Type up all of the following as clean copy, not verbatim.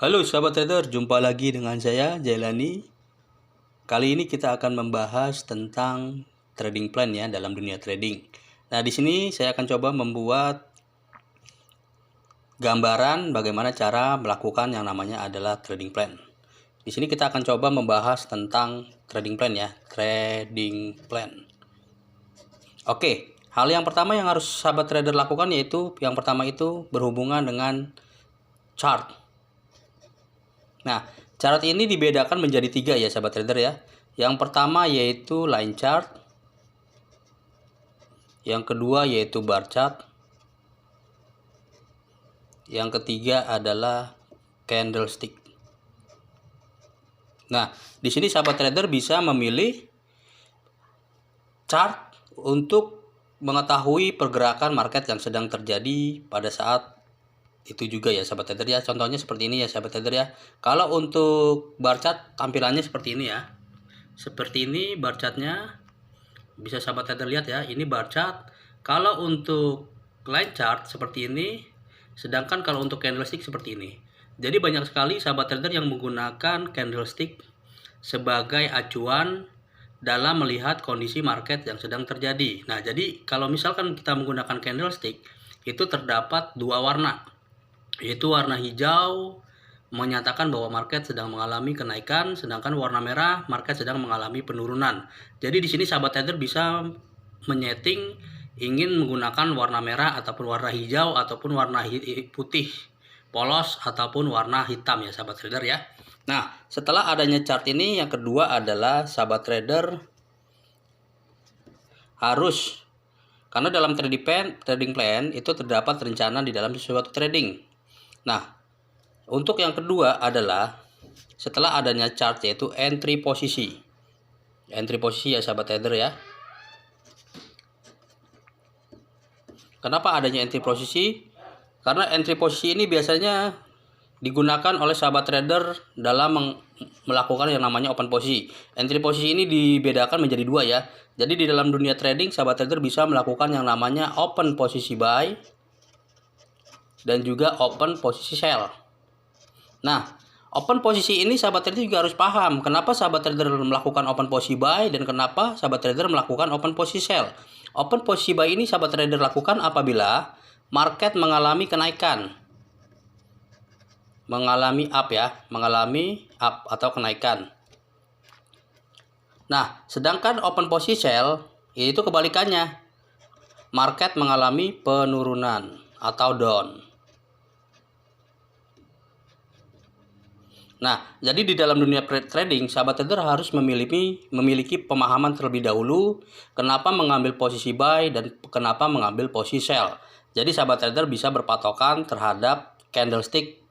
Halo sahabat trader, jumpa lagi dengan saya Jailani. Kali ini kita akan membahas tentang trading plan ya dalam dunia trading. Nah, di sini saya akan coba membuat gambaran bagaimana cara melakukan yang namanya adalah trading plan. Di sini kita akan coba membahas tentang trading plan ya, trading plan. Oke, hal yang pertama yang harus sahabat trader lakukan yaitu yang pertama itu berhubungan dengan chart. Nah, chart ini dibedakan menjadi 3 ya sahabat trader ya. Yang pertama yaitu line chart. Yang kedua yaitu bar chart. Yang ketiga adalah candlestick. Nah, di sini sahabat trader bisa memilih chart untuk mengetahui pergerakan market yang sedang terjadi pada saat itu juga ya sahabat trader ya. Contohnya seperti ini ya sahabat trader ya. Kalau untuk bar chart tampilannya seperti ini ya. Seperti ini bar chartnya, bisa sahabat trader lihat ya, ini bar chart. Kalau untuk line chart seperti ini, sedangkan kalau untuk candlestick seperti ini. Jadi banyak sekali sahabat trader yang menggunakan candlestick sebagai acuan dalam melihat kondisi market yang sedang terjadi. Nah, jadi kalau misalkan kita menggunakan candlestick, itu terdapat dua warna, yaitu warna hijau menyatakan bahwa market sedang mengalami kenaikan, sedangkan warna merah market sedang mengalami penurunan. Jadi di sini sahabat trader bisa menyeting ingin menggunakan warna merah ataupun warna hijau ataupun warna putih polos ataupun warna hitam ya sahabat trader ya. Nah, setelah adanya chart ini, yang kedua adalah sahabat trader harus, karena dalam trading plan itu terdapat rencana di dalam suatu trading. Nah, untuk yang kedua adalah setelah adanya chart yaitu entry posisi. Entry posisi ya sahabat trader ya. Kenapa adanya entry posisi? Karena entry posisi ini biasanya digunakan oleh sahabat trader dalam melakukan yang namanya open posisi. Entry posisi ini dibedakan menjadi dua ya. Jadi di dalam dunia trading sahabat trader bisa melakukan yang namanya open posisi buy dan juga open posisi sell. Nah, open posisi ini sahabat trader juga harus paham kenapa sahabat trader melakukan open posisi buy dan kenapa sahabat trader melakukan open posisi sell. Open posisi buy ini sahabat trader lakukan apabila market mengalami kenaikan, mengalami up atau kenaikan. Nah, sedangkan open posisi sell itu kebalikannya, market mengalami penurunan atau down. Nah, jadi di dalam dunia trading, sahabat trader harus memiliki pemahaman terlebih dahulu kenapa mengambil posisi buy dan kenapa mengambil posisi sell. Jadi sahabat trader bisa berpatokan terhadap candlestick.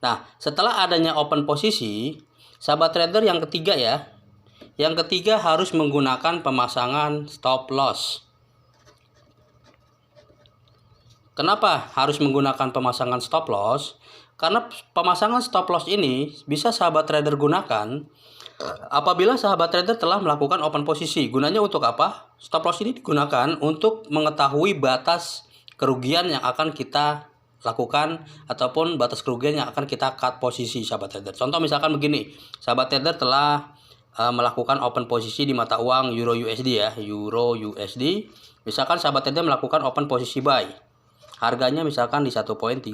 Nah, setelah adanya open posisi, sahabat trader yang ketiga ya, yang ketiga harus menggunakan pemasangan stop loss. Kenapa harus menggunakan pemasangan stop loss? Karena pemasangan stop loss ini bisa sahabat trader gunakan apabila sahabat trader telah melakukan open posisi. Gunanya untuk apa? Stop loss ini digunakan untuk mengetahui batas kerugian yang akan kita lakukan ataupun batas kerugian yang akan kita cut posisi sahabat trader. Contoh misalkan begini, sahabat trader telah melakukan open posisi di mata uang Euro USD ya, Euro USD. Misalkan sahabat trader melakukan open posisi buy. Harganya misalkan di 1.13400.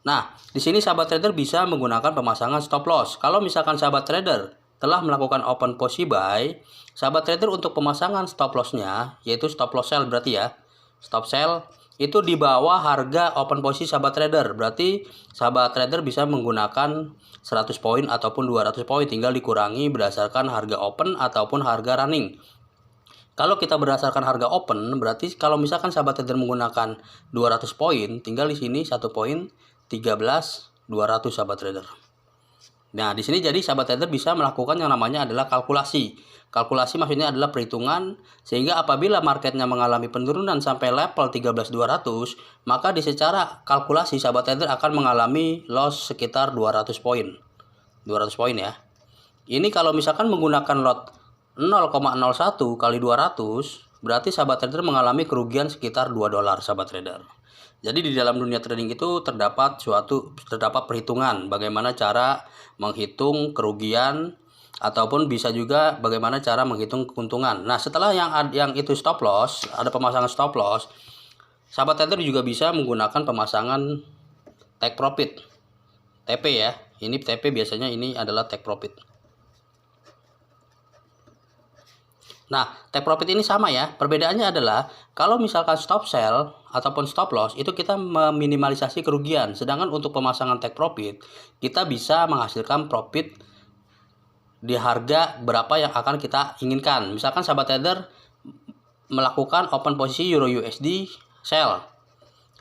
Nah, di sini sahabat trader bisa menggunakan pemasangan stop loss. Kalau misalkan sahabat trader telah melakukan open posisi buy, sahabat trader untuk pemasangan stop loss-nya yaitu stop loss sell berarti ya. Stop sell itu di bawah harga open posisi sahabat trader. Berarti sahabat trader bisa menggunakan 100 poin ataupun 200 poin, tinggal dikurangi berdasarkan harga open ataupun harga running. Kalau kita berdasarkan harga open, berarti kalau misalkan sahabat trader menggunakan 200 poin, tinggal di sini 1 poin 13.200 sahabat trader. Nah, di sini jadi sahabat trader bisa melakukan yang namanya adalah kalkulasi. Kalkulasi maksudnya adalah perhitungan, sehingga apabila marketnya mengalami penurunan sampai level 13.200, maka di secara kalkulasi sahabat trader akan mengalami loss sekitar 200 poin. 200 poin ya. Ini kalau misalkan menggunakan lot 0,01 kali 200, berarti sahabat trader mengalami kerugian sekitar $2 sahabat trader. Jadi di dalam dunia trading itu terdapat perhitungan bagaimana cara menghitung kerugian ataupun bisa juga bagaimana cara menghitung keuntungan. Nah, setelah yang itu stop loss, ada pemasangan stop loss, sahabat trader juga bisa menggunakan pemasangan take profit. TP ya. Ini TP biasanya ini adalah take profit. Nah, take profit ini sama ya. Perbedaannya adalah kalau misalkan stop sell ataupun stop loss itu kita meminimalisasi kerugian. Sedangkan untuk pemasangan take profit, kita bisa menghasilkan profit di harga berapa yang akan kita inginkan. Misalkan sahabat trader melakukan open posisi Euro USD sell.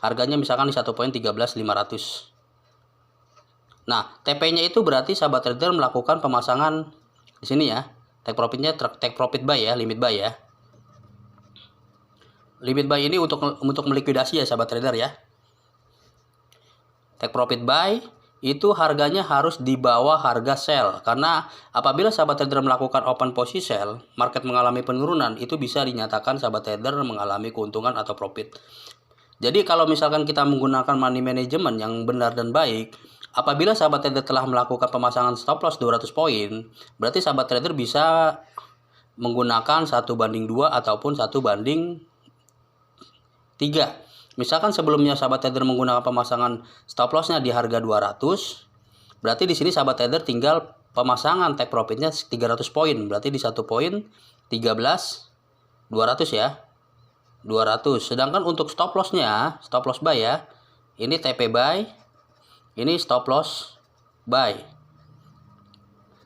Harganya misalkan di 1.13500. Nah, TP-nya itu berarti sahabat trader melakukan pemasangan di sini ya. Take profitnya take profit buy ya, limit buy ya. Limit buy ini untuk melikuidasi ya sahabat trader ya. Take profit buy itu harganya harus di bawah harga sell, karena apabila sahabat trader melakukan open posisi sell, market mengalami penurunan, itu bisa dinyatakan sahabat trader mengalami keuntungan atau profit. Jadi kalau misalkan kita menggunakan money management yang benar dan baik, apabila sahabat trader telah melakukan pemasangan stop loss 200 poin, berarti sahabat trader bisa menggunakan 1:2 ataupun 1:3. Misalkan sebelumnya sahabat trader menggunakan pemasangan stop lossnya di harga 200, berarti di sini sahabat trader tinggal pemasangan take profitnya 300 poin, berarti di 1 poin 13 200 ya. 200. Sedangkan untuk stop lossnya, stop loss buy ya, ini TP buy, ini stop loss buy.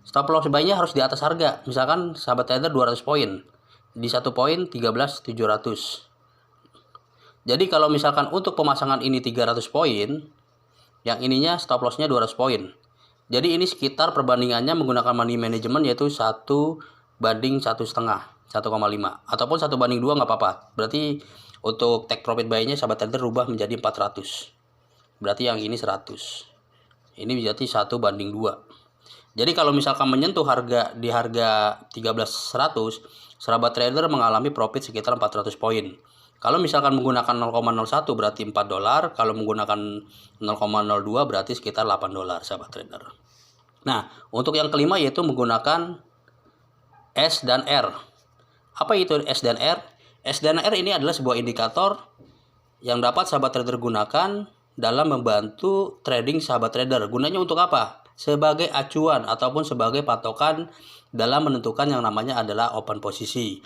Stop loss buy-nya harus di atas harga. Misalkan sahabat trader 200 poin. Di 1 poin 13.700. Jadi kalau misalkan untuk pemasangan ini 300 poin, yang ininya stop loss-nya 200 poin. Jadi ini sekitar perbandingannya menggunakan money management yaitu 1:1,5 ataupun 1:2 nggak apa-apa. Berarti untuk take profit buy-nya sahabat trader rubah menjadi 400. Berarti yang ini 100. Ini berarti 1:2. Jadi kalau misalkan menyentuh di harga 13.100, sahabat trader mengalami profit sekitar 400 poin. Kalau misalkan menggunakan 0,01 berarti $4, kalau menggunakan 0,02 berarti sekitar $8 sahabat trader. Nah, untuk yang kelima yaitu menggunakan S dan R. Apa itu S dan R? S dan R ini adalah sebuah indikator yang dapat sahabat trader gunakan dalam membantu trading sahabat trader. Gunanya untuk apa? Sebagai acuan ataupun sebagai patokan dalam menentukan yang namanya adalah open posisi.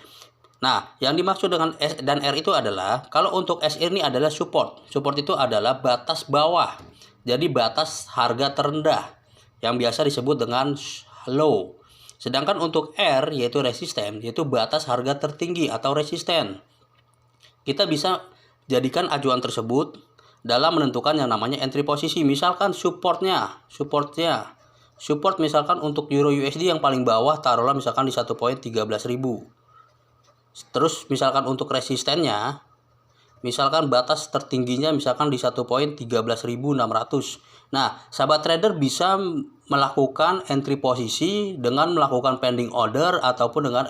Nah, yang dimaksud dengan S dan R itu adalah, kalau untuk S ini adalah support. Support itu adalah batas bawah. Jadi batas harga terendah yang biasa disebut dengan low. Sedangkan untuk R yaitu resisten, yaitu batas harga tertinggi atau resisten. Kita bisa jadikan acuan tersebut dalam menentukan yang namanya entry posisi. Misalkan support misalkan untuk Euro USD yang paling bawah taruhlah misalkan di 1.13.000. Terus misalkan untuk resistennya, misalkan batas tertingginya misalkan di 1.13.600. Nah, sahabat trader bisa melakukan entry posisi dengan melakukan pending order ataupun dengan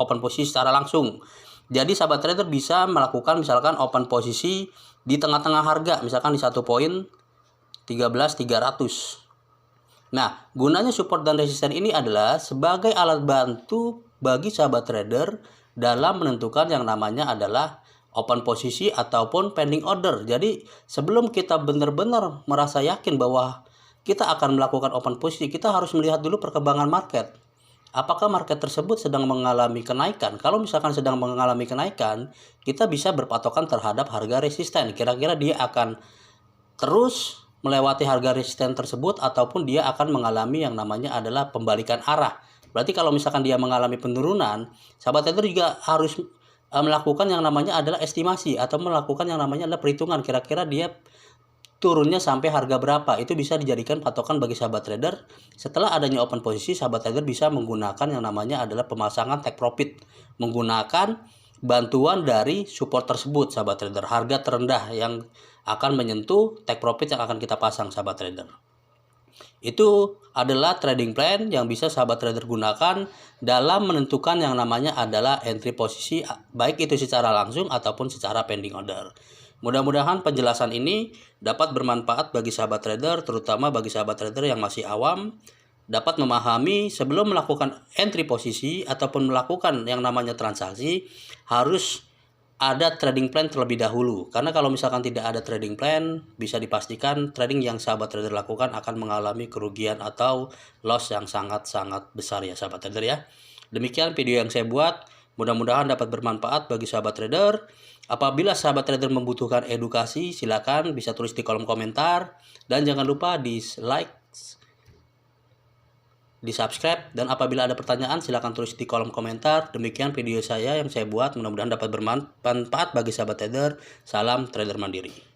open posisi secara langsung. Jadi sahabat trader bisa melakukan misalkan open posisi di tengah-tengah harga, misalkan di 1.13.300. Nah, gunanya support dan resisten ini adalah sebagai alat bantu bagi sahabat trader dalam menentukan yang namanya adalah open posisi ataupun pending order. Jadi sebelum kita benar-benar merasa yakin bahwa kita akan melakukan open posisi, kita harus melihat dulu perkembangan market. Apakah market tersebut sedang mengalami kenaikan? Kalau misalkan sedang mengalami kenaikan, kita bisa berpatokan terhadap harga resisten. Kira-kira dia akan terus melewati harga resisten tersebut ataupun dia akan mengalami yang namanya adalah pembalikan arah. Berarti kalau misalkan dia mengalami penurunan, sahabat trader juga harus melakukan yang namanya adalah estimasi atau melakukan yang namanya adalah perhitungan. Kira-kira dia turunnya sampai harga berapa. Itu bisa dijadikan patokan bagi sahabat trader. Setelah adanya open posisi, sahabat trader bisa menggunakan yang namanya adalah pemasangan take profit. Menggunakan bantuan dari support tersebut sahabat trader. Harga terendah yang akan menyentuh take profit yang akan kita pasang sahabat trader. Itu adalah trading plan yang bisa sahabat trader gunakan dalam menentukan yang namanya adalah entry posisi, baik itu secara langsung ataupun secara pending order. Mudah-mudahan penjelasan ini dapat bermanfaat bagi sahabat trader, terutama bagi sahabat trader yang masih awam, dapat memahami sebelum melakukan entry posisi ataupun melakukan yang namanya transaksi, harus ada trading plan terlebih dahulu. Karena kalau misalkan tidak ada trading plan, bisa dipastikan trading yang sahabat trader lakukan akan mengalami kerugian atau loss yang sangat-sangat besar ya sahabat trader ya. Demikian video yang saya buat, mudah-mudahan dapat bermanfaat bagi sahabat trader. Apabila sahabat trader membutuhkan edukasi, silakan bisa tulis di kolom komentar. Dan jangan lupa di like, di subscribe, dan apabila ada pertanyaan silahkan tulis di kolom komentar. Demikian video saya yang saya buat, mudah-mudahan dapat bermanfaat bagi sahabat trader. Salam trader mandiri.